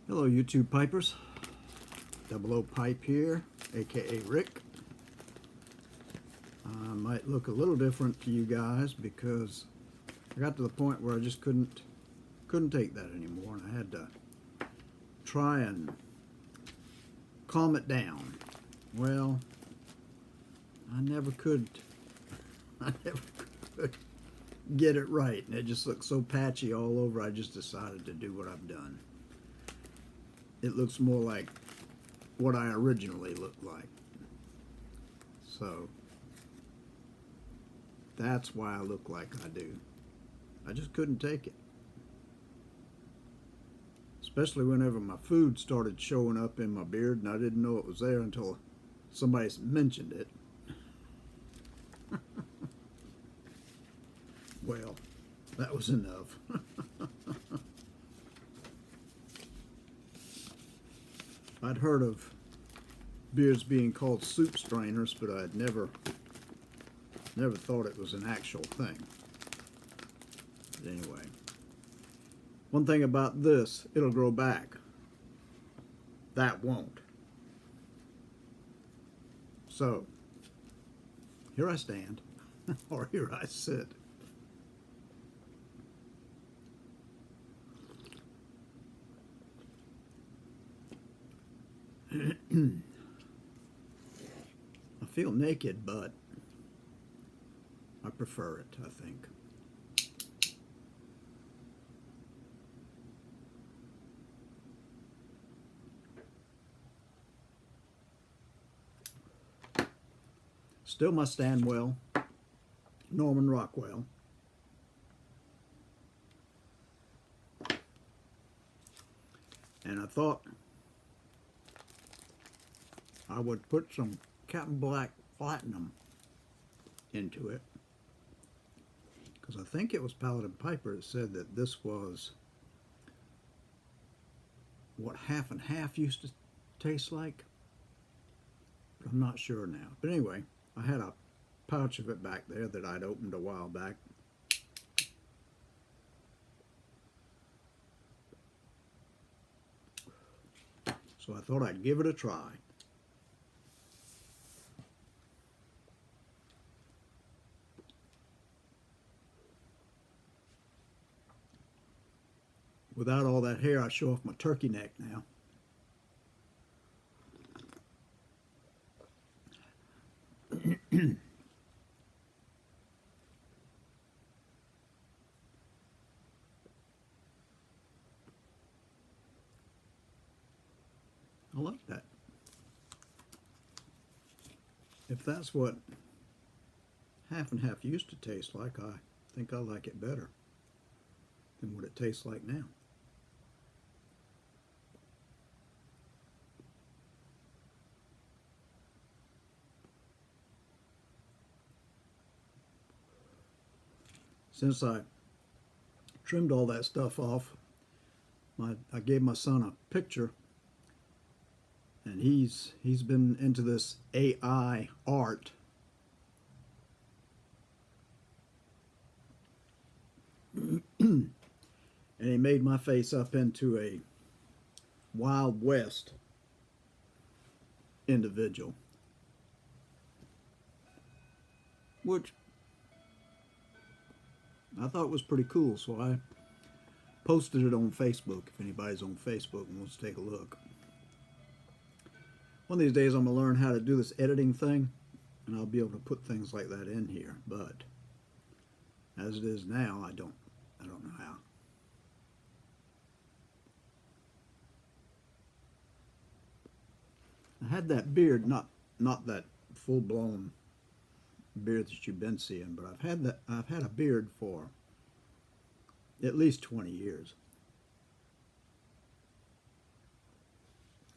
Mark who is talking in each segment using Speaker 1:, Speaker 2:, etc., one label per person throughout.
Speaker 1: Hello YouTube Pipers, Double O Pipe here, aka Rick. I might look a little different to you guys because I got to the point where I just couldn't take that anymore, and I had to try and calm it down. Well, I never could get it right, and it just looked so patchy all over. I just decided to do what I've done. It looks more like what I originally looked like. So that's why I look like I do. I just couldn't take it. Especially whenever my food started showing up in my beard and I didn't know it was there until somebody mentioned it. Well, that was enough. I'd heard of beards being called soup strainers, but I'd never thought it was an actual thing. But anyway, one thing about this, it'll grow back. That won't. So, here I stand, or here I sit. I feel naked, but I prefer it, I think. Still must stand well. Norman Rockwell. And I thought I would put some Captain Black Platinum into it, because I think it was Paladin Piper that said that this was what half and half used to taste like. But I'm not sure now. But anyway, I had a pouch of it back there that I'd opened a while back. So I thought I'd give it a try. Without all that hair, I show off my turkey neck now. I like that. If that's what half and half used to taste like, I think I like it better than what it tastes like now. Since I trimmed all that stuff off, I gave my son a picture, and he's been into this AI art. And he made my face up into a Wild West individual, which I thought was pretty cool, so I posted it on Facebook if anybody's on Facebook and wants to take a look. One of these days I'm going to learn how to do this editing thing, and I'll be able to put things like that in here, but as it is now, I don't know how. I had that beard, not that full-blown beard that you've been seeing, but I've had a beard for at least 20 years.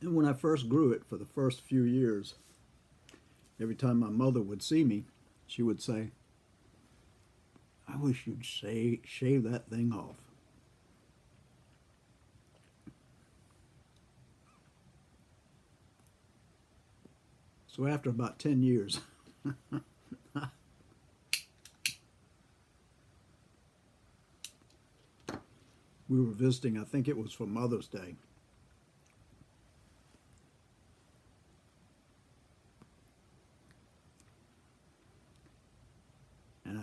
Speaker 1: And when I first grew it, for the first few years, every time my mother would see me, she would say, "I wish you'd shave that thing off." So after about 10 years, we were visiting, I think it was for Mother's Day,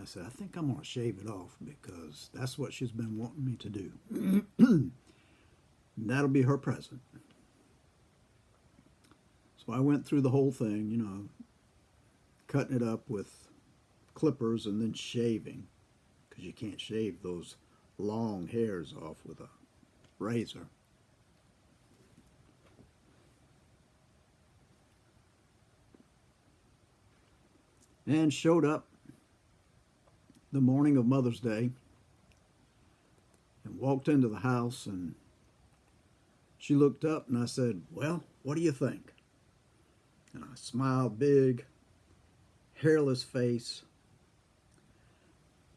Speaker 1: I said, I think I'm going to shave it off because that's what she's been wanting me to do. And that'll be her present. So I went through the whole thing, you know, cutting it up with clippers and then shaving, because you can't shave those long hairs off with a razor. And showed up the morning of Mother's Day and walked into the house, and she looked up and I said, well, what do you think? And I smiled big, hairless face.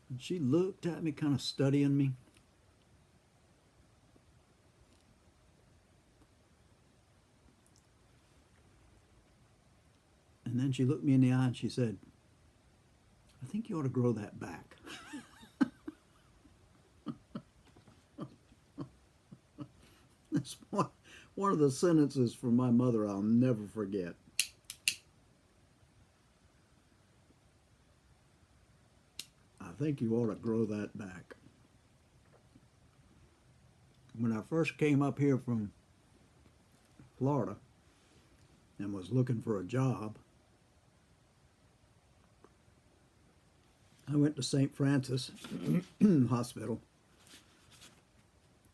Speaker 1: And she looked at me, kind of studying me. And then she looked me in the eye and she said, I think you ought to grow that back. That's one of the sentences from my mother I'll never forget. I think you ought to grow that back. When I first came up here from Florida and was looking for a job, I went to St. Francis Hospital.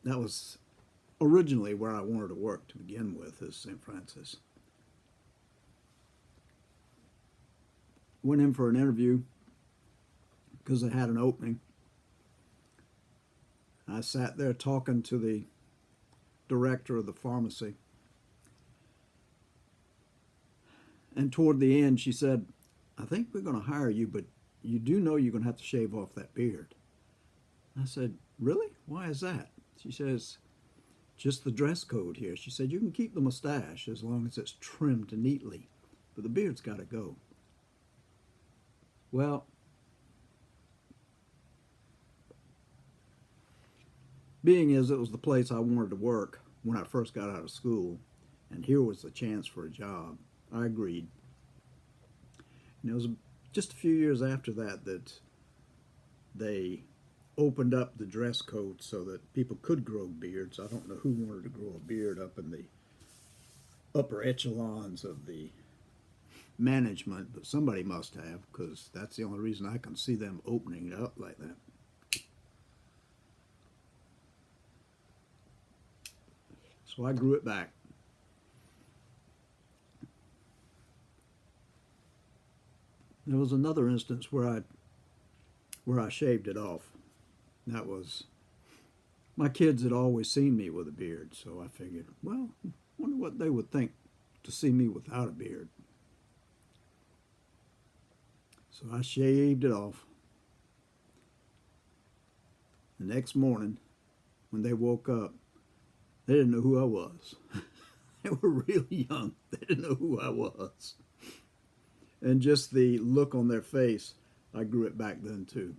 Speaker 1: That was originally where I wanted to work to begin with, is St. Francis. Went in for an interview because they had an opening. I sat there talking to the director of the pharmacy. And toward the end, she said, I think we're going to hire you, but you do know you're going to have to shave off that beard. I said, really? Why is that? She says, just the dress code here. She said, you can keep the mustache as long as it's trimmed neatly, but the beard's got to go. Well, being as it was the place I wanted to work when I first got out of school, and here was the chance for a job, I agreed. And it was just a few years after that that they opened up the dress code so that people could grow beards. I don't know who wanted to grow a beard up in the upper echelons of the management, but somebody must have, because that's the only reason I can see them opening it up like that. So I grew it back. There was another instance where I shaved it off. That was, my kids had always seen me with a beard, so I figured, well, wonder what they would think to see me without a beard. So I shaved it off. The next morning, when they woke up, they didn't know who I was. They were really young. They didn't know who I was. And just the look on their face, I grew it back then too.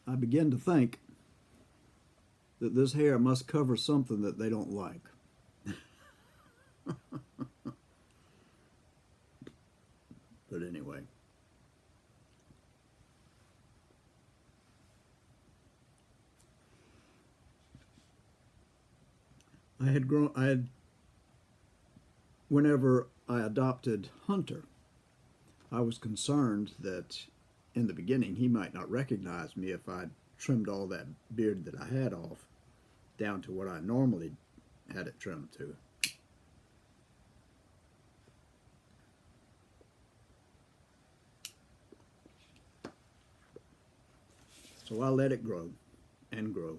Speaker 1: I began to think that this hair must cover something that they don't like. But anyway. Whenever I adopted Hunter, I was concerned that in the beginning he might not recognize me if I'd trimmed all that beard that I had off down to what I normally had it trimmed to. So I let it grow and grow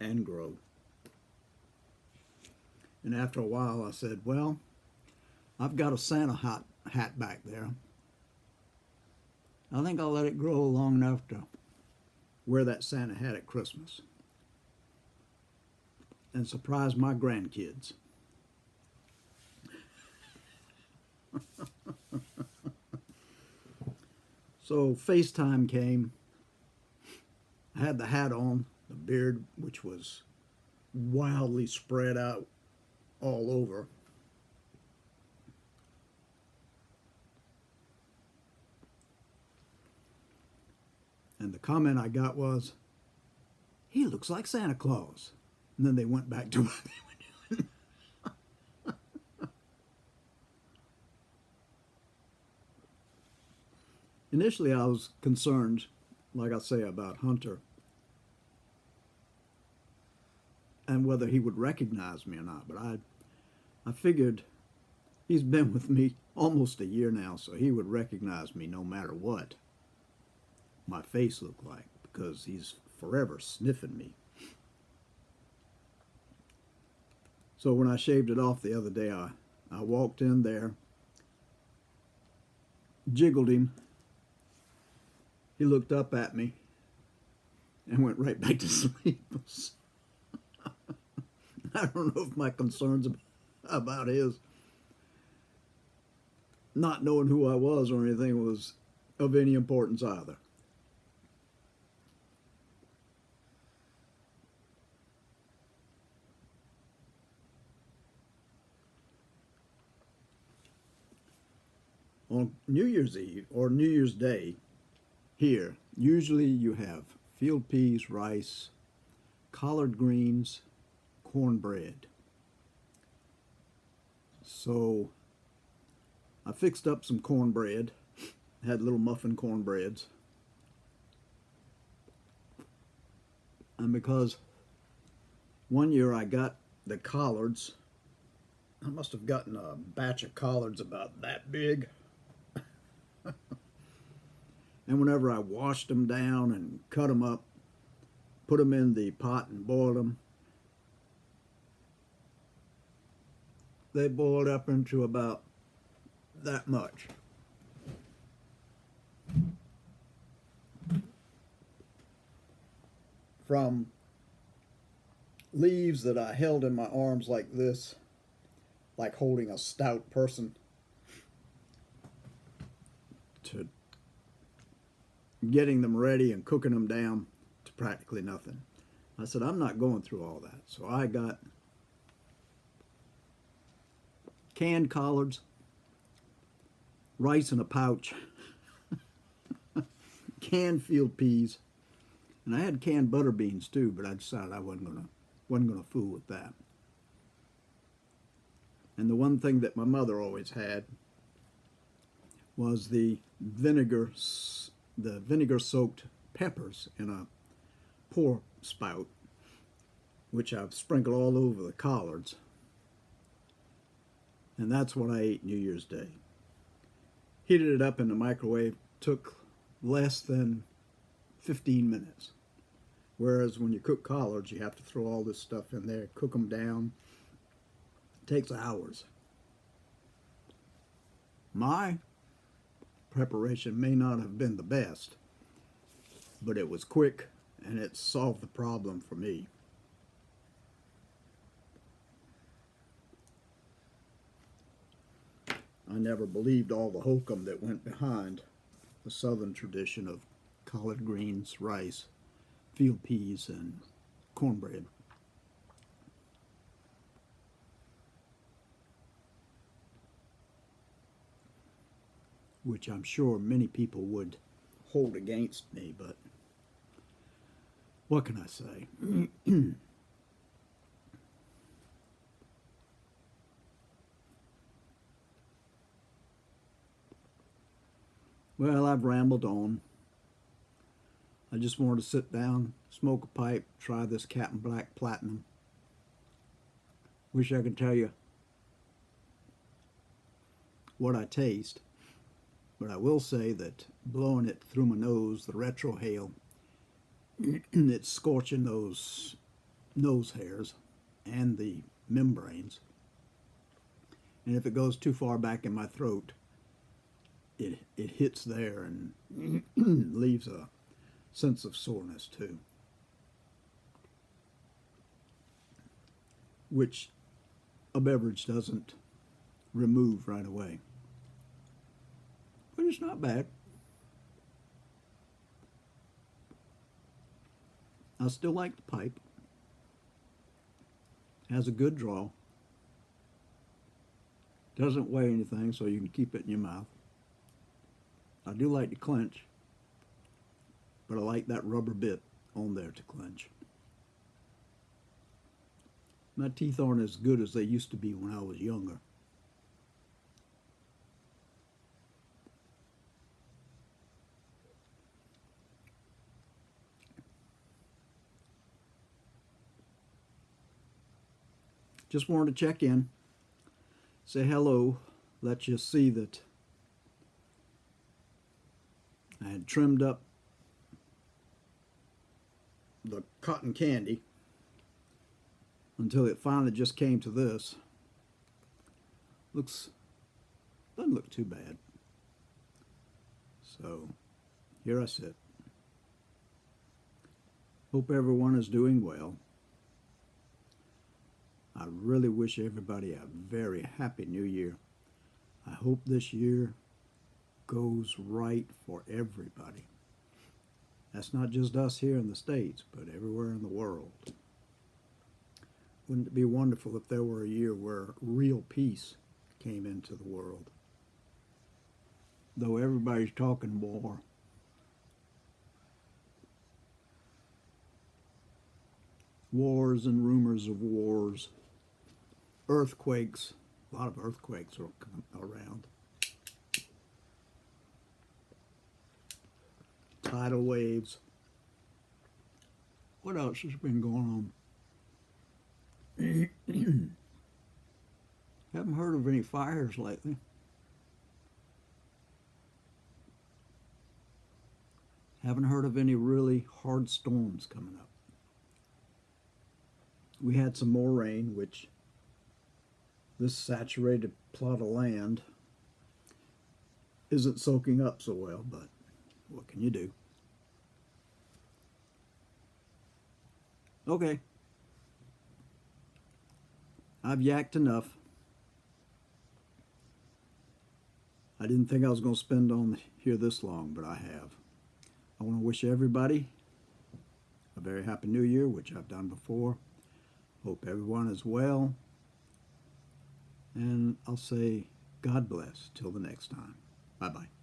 Speaker 1: and grow. And after a while I said, well, I've got a Santa hat back there. I think I'll let it grow long enough to wear that Santa hat at Christmas and surprise my grandkids. So FaceTime came. I had the hat on, the beard, which was wildly spread out all over. And the comment I got was, "He looks like Santa Claus." And then they went back to what they were doing. Initially, I was concerned, like I say, about Hunter and whether he would recognize me or not. But I figured he's been with me almost a year now, so he would recognize me no matter what my face looked like, because he's forever sniffing me. So when I shaved it off the other day, I walked in there, jiggled him. He looked up at me and went right back to sleep. I don't know if my concerns about his not knowing who I was or anything was of any importance either. On New Year's Eve or New Year's Day here, usually you have field peas, rice, collard greens, cornbread. So I fixed up some cornbread, had little muffin cornbreads. And because one year I got the collards, I must have gotten a batch of collards about that big. And whenever I washed them down and cut them up, put them in the pot and boiled them, they boiled up into about that much. From leaves that I held in my arms like this, like holding a stout person, to getting them ready and cooking them down to practically nothing. I said, I'm not going through all that. So I got canned collards, rice in a pouch, canned field peas, and I had canned butter beans too, but I decided I wasn't gonna fool with that. And the one thing that my mother always had was the vinegar soaked peppers in a pour spout, which I've sprinkled all over the collards. And that's what I ate New Year's Day. Heated it up in the microwave, took less than 15 minutes. Whereas when you cook collards, you have to throw all this stuff in there, cook them down. It takes hours. My preparation may not have been the best, but it was quick and it solved the problem for me. I never believed all the hokum that went behind the southern tradition of collard greens, rice, field peas, and cornbread. Which I'm sure many people would hold against me, but what can I say? Well, I've rambled on. I just wanted to sit down, smoke a pipe, try this Captain Black Platinum. Wish I could tell you what I taste, but I will say that blowing it through my nose, the retrohale, it's scorching those nose hairs and the membranes. And if it goes too far back in my throat, it hits there and leaves a sense of soreness too, which a beverage doesn't remove right away. But it's not bad. I still like the pipe. Has a good draw. Doesn't weigh anything, so you can keep it in your mouth. I do like to clench, but but I like that rubber bit on there to clench. My teeth aren't as good as they used to be when I was younger. Just wanted to check in, say hello, let you see that I had trimmed up the cotton candy until it finally just came to this. Doesn't look too bad. So here I sit. Hope everyone is doing well. I really wish everybody a very happy new year. I hope this year goes right for everybody. That's not just us here in the States, but everywhere in the world. Wouldn't it be wonderful if there were a year where real peace came into the world? Though everybody's talking war. Wars and rumors of wars. Earthquakes. A lot of earthquakes are around. Tidal waves. What else has been going on? Haven't heard of any fires lately. Haven't heard of any really hard storms coming up. We had some more rain, which this saturated plot of land isn't soaking up so well, but what can you do? Okay. I've yacked enough. I didn't think I was going to spend on here this long, but I have. I want to wish everybody a very happy new year, which I've done before. Hope everyone is well. And I'll say God bless till the next time. Bye-bye.